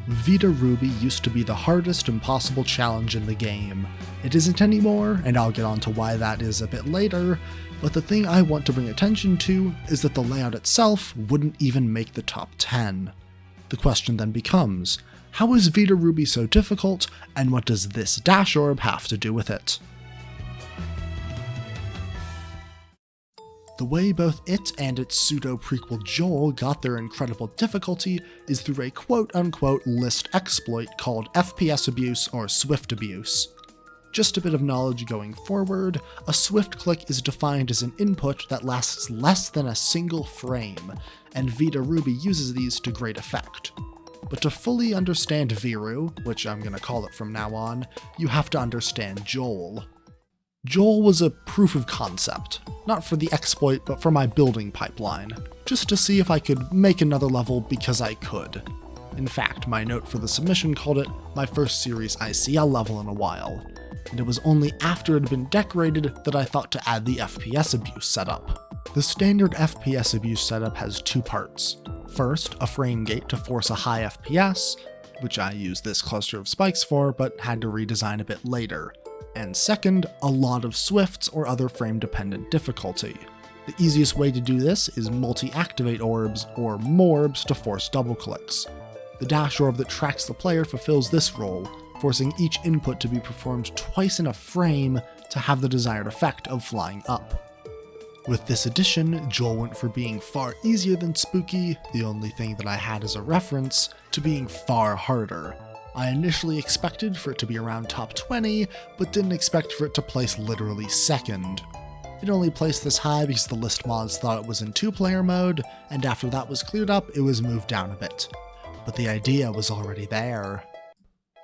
Vita Ruby used to be the hardest impossible challenge in the game. It isn't anymore, and I'll get on to why that is a bit later, but the thing I want to bring attention to is that the layout itself wouldn't even make the top 10. The question then becomes, how is Vita Ruby so difficult, and what does this dash orb have to do with it? The way both it and its pseudo-prequel Joel got their incredible difficulty is through a quote-unquote list exploit called FPS abuse or Swift abuse. Just a bit of knowledge going forward, a swift click is defined as an input that lasts less than a single frame, and Vita Ruby uses these to great effect. But to fully understand Viru, which I'm going to call it from now on, you have to understand Joel. Joel was a proof of concept, not for the exploit but for my building pipeline, just to see if I could make another level because I could. In fact, my note for the submission called it my first series ICL level in a while, and it was only after it had been decorated that I thought to add the FPS abuse setup. The standard FPS abuse setup has two parts. First, a frame gate to force a high FPS, which I used this cluster of spikes for but had to redesign a bit later. And second, a lot of swifts or other frame-dependent difficulty. The easiest way to do this is multi-activate orbs, or morbs, to force double-clicks. The dash orb that tracks the player fulfills this role, forcing each input to be performed twice in a frame to have the desired effect of flying up. With this addition, Joel went from being far easier than spooky, the only thing that I had as a reference, to being far harder. I initially expected for it to be around top 20, but didn't expect for it to place literally second. It only placed this high because the list mods thought it was in 2-player mode, and after that was cleared up, it was moved down a bit. But the idea was already there.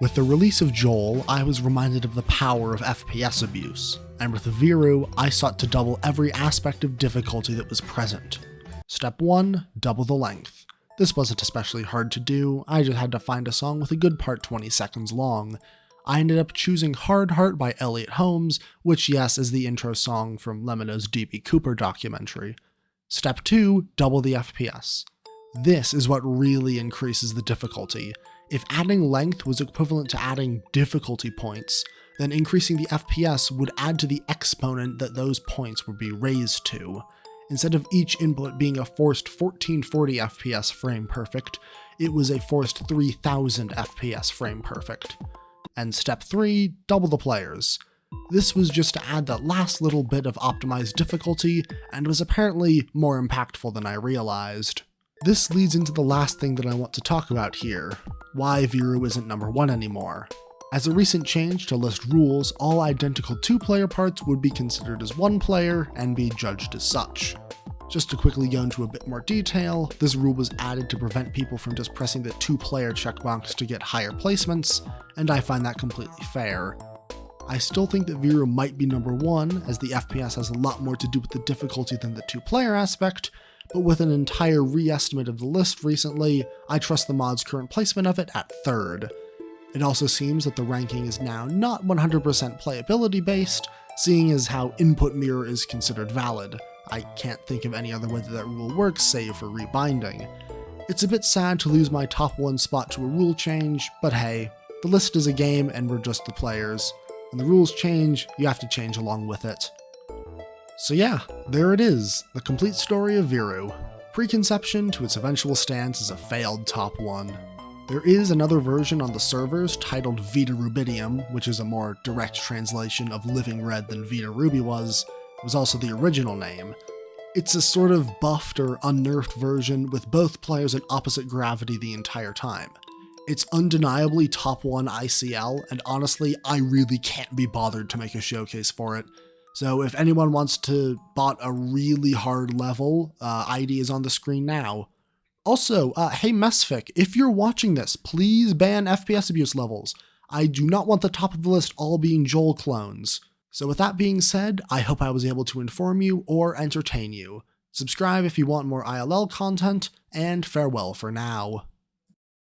With the release of Joel, I was reminded of the power of FPS abuse, and with Viru, I sought to double every aspect of difficulty that was present. Step 1, double the length. This wasn't especially hard to do, I just had to find a song with a good part 20 seconds long. I ended up choosing Hard Heart by Elliot Holmes, which yes is the intro song from Lemino's D.B. Cooper documentary. Step 2, double the FPS. This is what really increases the difficulty. If adding length was equivalent to adding difficulty points, then increasing the FPS would add to the exponent that those points would be raised to. Instead of each input being a forced 1440 FPS frame perfect, it was a forced 3000 FPS frame perfect. And step 3, double the players. This was just to add that last little bit of optimized difficulty, and was apparently more impactful than I realized. This leads into the last thing that I want to talk about here, why Viru isn't number 1 anymore. As a recent change to list rules, all identical 2-player parts would be considered as 1-player and be judged as such. Just to quickly go into a bit more detail, this rule was added to prevent people from just pressing the 2-player checkbox to get higher placements, and I find that completely fair. I still think that Viru might be number 1, as the FPS has a lot more to do with the difficulty than the 2-player aspect, but with an entire re-estimate of the list recently, I trust the mod's current placement of it at 3rd. It also seems that the ranking is now not 100% playability based, seeing as how input mirror is considered valid. I can't think of any other way that rule works save for rebinding. It's a bit sad to lose my top 1 spot to a rule change, but hey, the list is a game and we're just the players. When the rules change, you have to change along with it. So yeah, there it is, the complete story of Viru. Preconception to its eventual stance as a failed top 1. There is another version on the servers titled Vita Rubidium, which is a more direct translation of Living Red than Vita Ruby was. It was also the original name. It's a sort of buffed or unnerfed version with both players in opposite gravity the entire time. It's undeniably top 1 ICL, and honestly, I really can't be bothered to make a showcase for it. So if anyone wants to bot a really hard level, ID is on the screen now. Also, hey Mesfic, if you're watching this, please ban FPS abuse levels. I do not want the top of the list all being Joel clones. So with that being said, I hope I was able to inform you or entertain you. Subscribe if you want more ILL content, and farewell for now.